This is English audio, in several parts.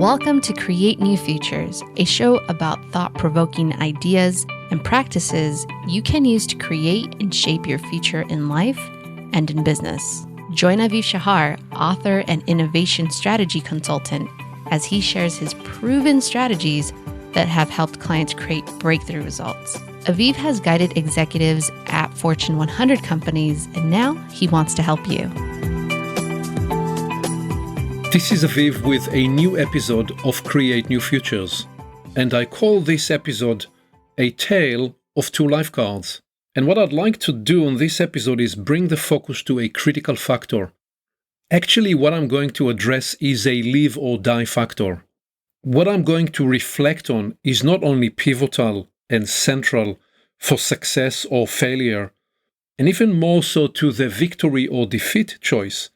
Welcome to Create New Futures, a show about thought-provoking ideas and practices you can use to create and shape your future in life and in business. Join Aviv Shahar, author and innovation strategy consultant, as he shares his proven strategies that have helped clients create breakthrough results. Aviv has guided executives at Fortune 100 companies, and now he wants to help you. This is Aviv with a new episode of Create New Futures, and I call this episode A Tale of Two Lifeguards. And what I'd like to do on this episode is bring the focus to a critical factor. Actually, what I'm going to address is a live or die factor. What I'm going to reflect on is not only pivotal and central for success or failure, and even more so to the victory or defeat choice.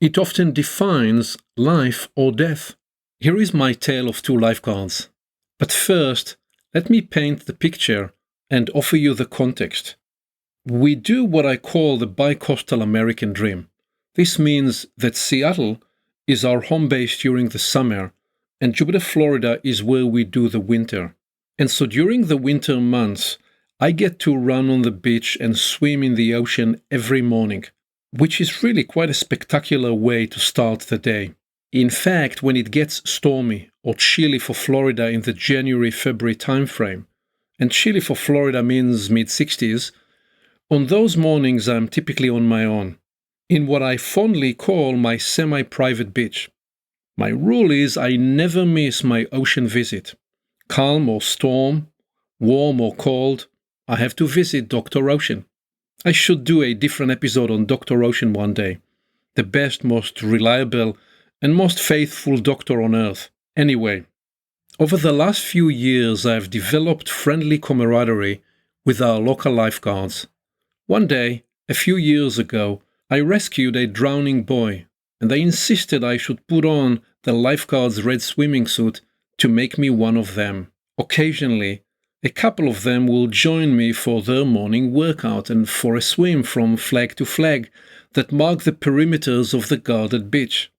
It often defines life or death. Here is my tale of two lifeguards. But first, let me paint the picture and offer you the context. We do what I call the bi-coastal American dream. This means that Seattle is our home base during the summer, and Jupiter, Florida is where we do the winter. And so during the winter months, I get to run on the beach and swim in the ocean every morning, which is really quite a spectacular way to start the day. In fact, when it gets stormy or chilly for Florida in the January-February timeframe, and chilly for Florida means mid-60s, on those mornings I'm typically on my own, in what I fondly call my semi-private beach. My rule is I never miss my ocean visit. Calm or storm, warm or cold, I have to visit Dr. Ocean. I should do a different episode on Dr. Ocean one day. The best, most reliable, and most faithful doctor on earth. Anyway, over the last few years I've developed friendly camaraderie with our local lifeguards. One day, a few years ago, I rescued a drowning boy, and they insisted I should put on the lifeguard's red swimming suit to make me one of them. Occasionally, a couple of them will join me for their morning workout and for a swim from flag to flag that mark the perimeters of the guarded beach.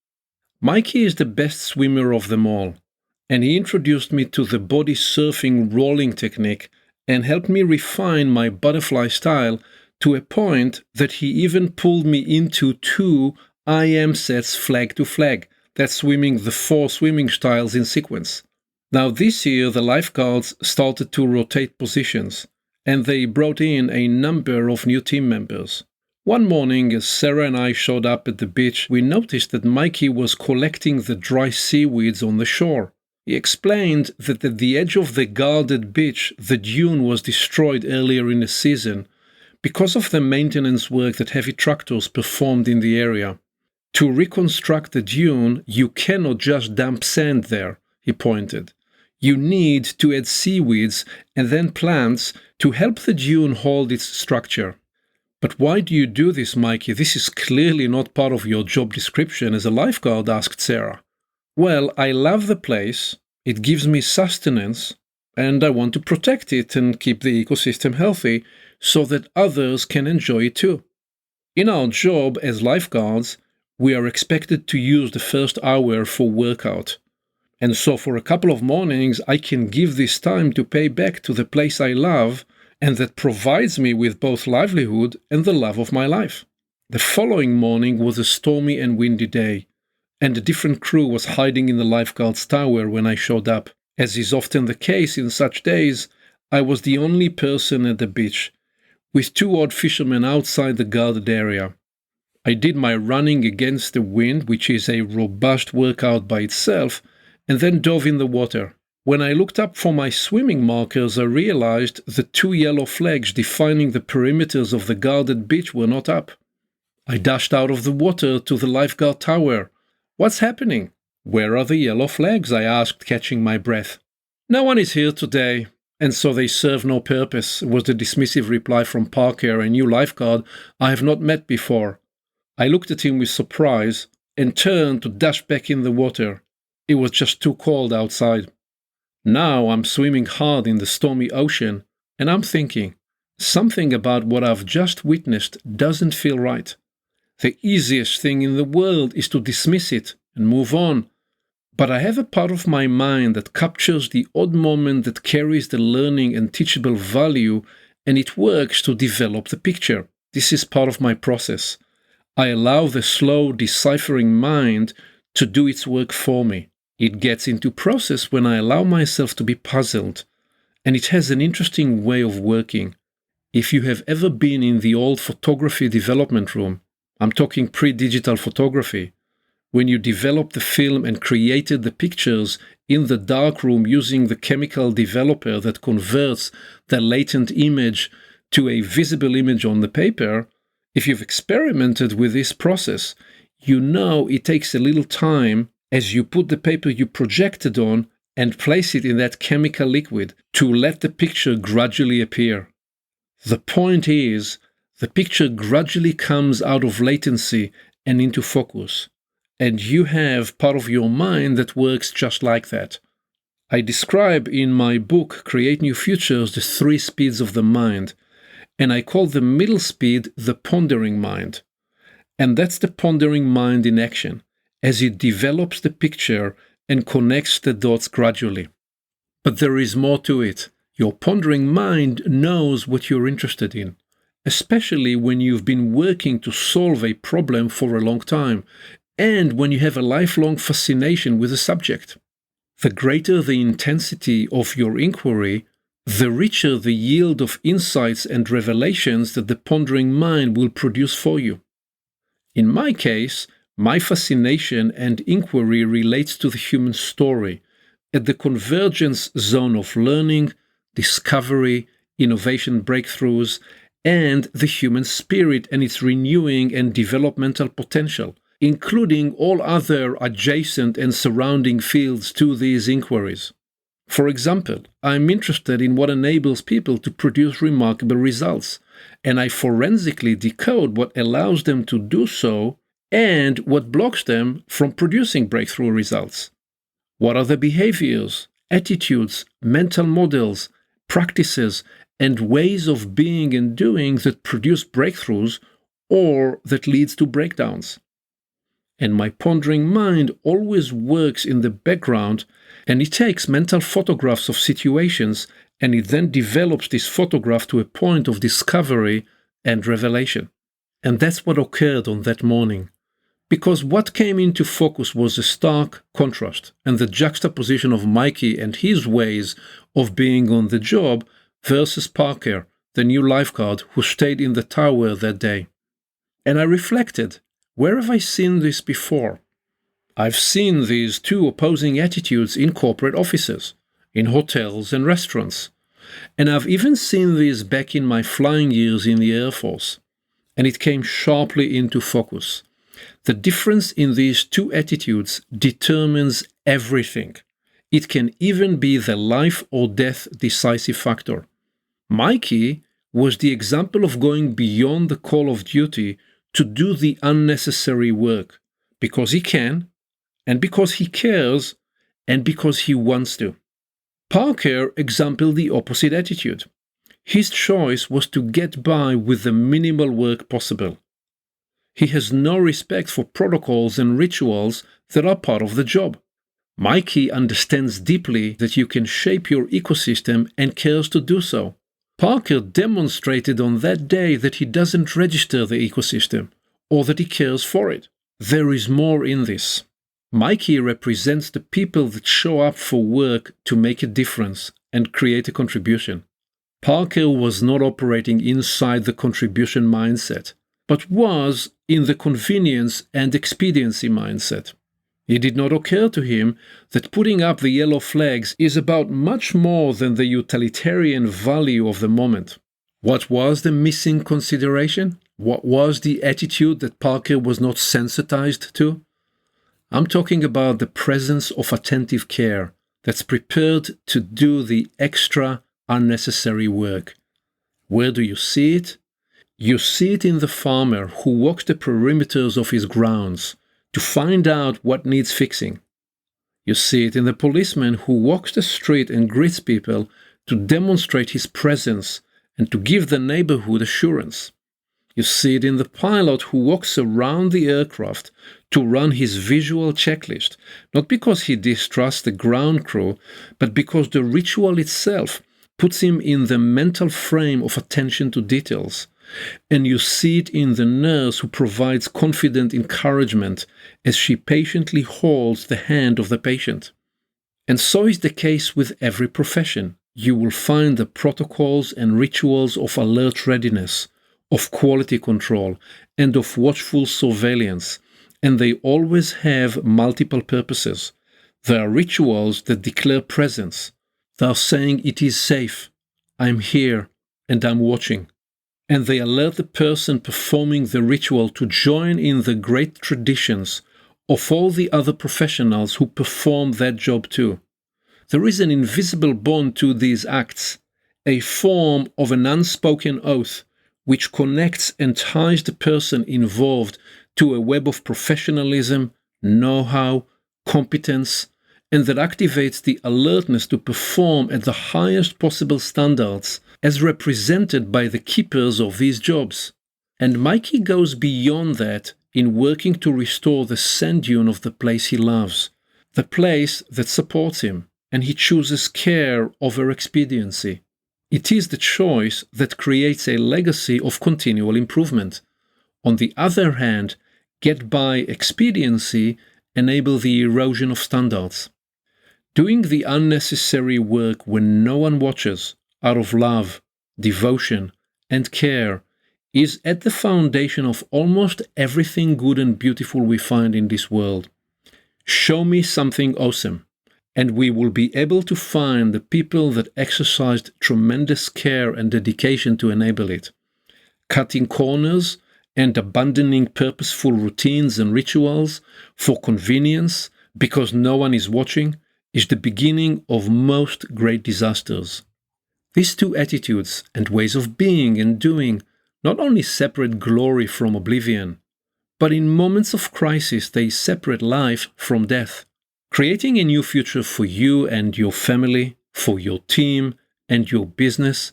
Mikey is the best swimmer of them all, and he introduced me to the body surfing rolling technique and helped me refine my butterfly style to a point that he even pulled me into 2 IM sets flag to flag, that's swimming the 4 swimming styles in sequence. Now this year the lifeguards started to rotate positions, and they brought in a number of new team members. One morning, as Sarah and I showed up at the beach, we noticed that Mikey was collecting the dry seaweeds on the shore. He explained that at the edge of the guarded beach, the dune was destroyed earlier in the season because of the maintenance work that heavy tractors performed in the area. To reconstruct the dune, you cannot just dump sand there, he pointed. You need to add seaweeds and then plants to help the dune hold its structure. But why do you do this, Mikey? This is clearly not part of your job description as a lifeguard, asked Sarah. Well, I love the place, it gives me sustenance, and I want to protect it and keep the ecosystem healthy so that others can enjoy it too. In our job as lifeguards, we are expected to use the first hour for workout. And so for a couple of mornings, I can give this time to pay back to the place I love and that provides me with both livelihood and the love of my life. The following morning was a stormy and windy day, and a different crew was hiding in the lifeguard's tower when I showed up. As is often the case in such days, I was the only person at the beach, with 2 odd fishermen outside the guarded area. I did my running against the wind, which is a robust workout by itself, and then dove in the water. When I looked up for my swimming markers, I realized the 2 yellow flags defining the perimeters of the guarded beach were not up. I dashed out of the water to the lifeguard tower. What's happening? Where are the yellow flags? I asked, catching my breath. No one is here today, and so they serve no purpose, was the dismissive reply from Parker, a new lifeguard I have not met before. I looked at him with surprise and turned to dash back in the water. It was just too cold outside. Now I'm swimming hard in the stormy ocean, and I'm thinking, something about what I've just witnessed doesn't feel right. The easiest thing in the world is to dismiss it and move on. But I have a part of my mind that captures the odd moment that carries the learning and teachable value, and it works to develop the picture. This is part of my process. I allow the slow, deciphering mind to do its work for me. It gets into process when I allow myself to be puzzled, and it has an interesting way of working. If you have ever been in the old photography development room, I'm talking pre-digital photography, when you developed the film and created the pictures in the darkroom using the chemical developer that converts the latent image to a visible image on the paper, if you've experimented with this process, you know it takes a little time as you put the paper you projected on and place it in that chemical liquid to let the picture gradually appear. The point is, the picture gradually comes out of latency and into focus, and you have part of your mind that works just like that. I describe in my book, Create New Futures, the 3 speeds of the mind, and I call the middle speed the pondering mind. And that's the pondering mind in action, as it develops the picture and connects the dots gradually. But there is more to it. Your pondering mind knows what you're interested in, especially when you've been working to solve a problem for a long time, and when you have a lifelong fascination with a subject. The greater the intensity of your inquiry, the richer the yield of insights and revelations that the pondering mind will produce for you. In my case, my fascination and inquiry relates to the human story, at the convergence zone of learning, discovery, innovation breakthroughs, and the human spirit and its renewing and developmental potential, including all other adjacent and surrounding fields to these inquiries. For example, I'm interested in what enables people to produce remarkable results, and I forensically decode what allows them to do so and what blocks them from producing breakthrough results. What are the behaviors, attitudes, mental models, practices, and ways of being and doing that produce breakthroughs or that leads to breakdowns? And my pondering mind always works in the background, and it takes mental photographs of situations, and it then develops this photograph to a point of discovery and revelation. And that's what occurred on that morning. Because what came into focus was a stark contrast and the juxtaposition of Mikey and his ways of being on the job versus Parker, the new lifeguard who stayed in the tower that day. And I reflected, where have I seen this before? I've seen these 2 opposing attitudes in corporate offices, in hotels and restaurants. And I've even seen these back in my flying years in the Air Force. And it came sharply into focus. The difference in these 2 attitudes determines everything. It can even be the life or death decisive factor. Mikey was the example of going beyond the call of duty to do the unnecessary work, because he can, and because he cares, and because he wants to. Parker exemplified the opposite attitude. His choice was to get by with the minimal work possible. He has no respect for protocols and rituals that are part of the job. Mikey understands deeply that you can shape your ecosystem and cares to do so. Parker demonstrated on that day that he doesn't register the ecosystem, or that he cares for it. There is more in this. Mikey represents the people that show up for work to make a difference and create a contribution. Parker was not operating inside the contribution mindset, but was in the convenience and expediency mindset. It did not occur to him that putting up the yellow flags is about much more than the utilitarian value of the moment. What was the missing consideration? What was the attitude that Parker was not sensitized to? I'm talking about the presence of attentive care that's prepared to do the extra unnecessary work. Where do you see it? You see it in the farmer who walks the perimeters of his grounds to find out what needs fixing. You see it in the policeman who walks the street and greets people to demonstrate his presence and to give the neighborhood assurance. You see it in the pilot who walks around the aircraft to run his visual checklist, not because he distrusts the ground crew, but because the ritual itself puts him in the mental frame of attention to details. And you see it in the nurse who provides confident encouragement as she patiently holds the hand of the patient. And so is the case with every profession. You will find the protocols and rituals of alert readiness, of quality control, and of watchful surveillance, and they always have multiple purposes. There are rituals that declare presence. They are saying it is safe, I'm here, and I'm watching. And they alert the person performing the ritual to join in the great traditions of all the other professionals who perform that job too. There is an invisible bond to these acts, a form of an unspoken oath which connects and ties the person involved to a web of professionalism, know-how, competence, and that activates the alertness to perform at the highest possible standards as represented by the keepers of these jobs. And Mikey goes beyond that in working to restore the sand dune of the place he loves, the place that supports him, and he chooses care over expediency. It is the choice that creates a legacy of continual improvement. On the other hand, get by expediency enable the erosion of standards. Doing the unnecessary work when no one watches, out of love, devotion, and care, is at the foundation of almost everything good and beautiful we find in this world. Show me something awesome, and we will be able to find the people that exercised tremendous care and dedication to enable it. Cutting corners and abandoning purposeful routines and rituals for convenience because no one is watching is the beginning of most great disasters. These two attitudes and ways of being and doing not only separate glory from oblivion, but in moments of crisis they separate life from death. Creating a new future for you and your family, for your team and your business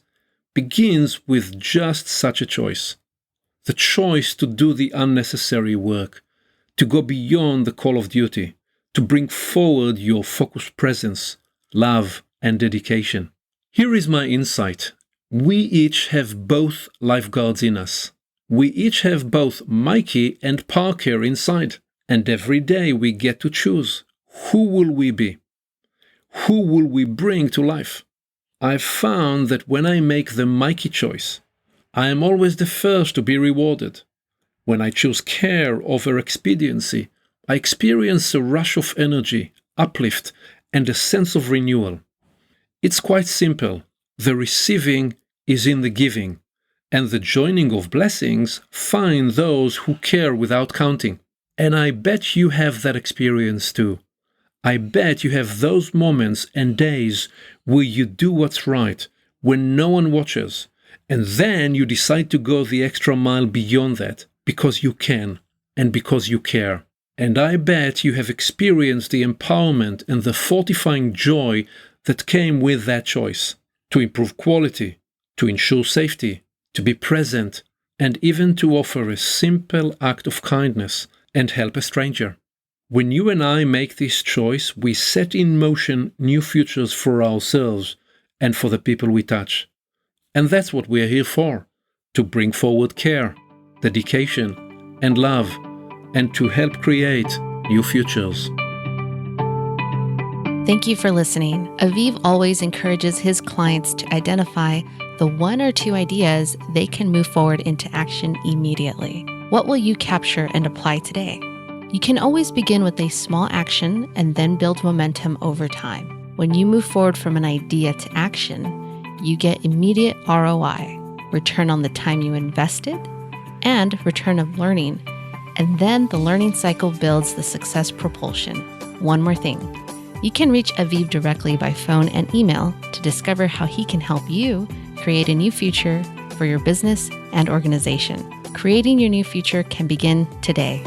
begins with just such a choice. The choice to do the unnecessary work, to go beyond the call of duty, to bring forward your focused presence, love, and dedication. Here is my insight. We each have both lifeguards in us. We each have both Mikey and Parker inside. And every day we get to choose. Who will we be? Who will we bring to life? I've found that when I make the Mikey choice, I am always the first to be rewarded. When I choose care over expediency, I experience a rush of energy, uplift, and a sense of renewal. It's quite simple. The receiving is in the giving, and the joining of blessings find those who care without counting. And I bet you have that experience too. I bet you have those moments and days where you do what's right, when no one watches, and then you decide to go the extra mile beyond that, because you can, and because you care. And I bet you have experienced the empowerment and the fortifying joy that came with that choice, to improve quality, to ensure safety, to be present, and even to offer a simple act of kindness and help a stranger. When you and I make this choice, we set in motion new futures for ourselves and for the people we touch. And that's what we're here for, to bring forward care, dedication, and love, and to help create new futures. Thank you for listening. Aviv always encourages his clients to identify the one or two ideas they can move forward into action immediately. What will you capture and apply today? You can always begin with a small action and then build momentum over time. When you move forward from an idea to action, you get immediate ROI, return on the time you invested, and return of learning. And then the learning cycle builds the success propulsion. One more thing. You can reach Aviv directly by phone and email to discover how he can help you create a new future for your business and organization. Creating your new future can begin today.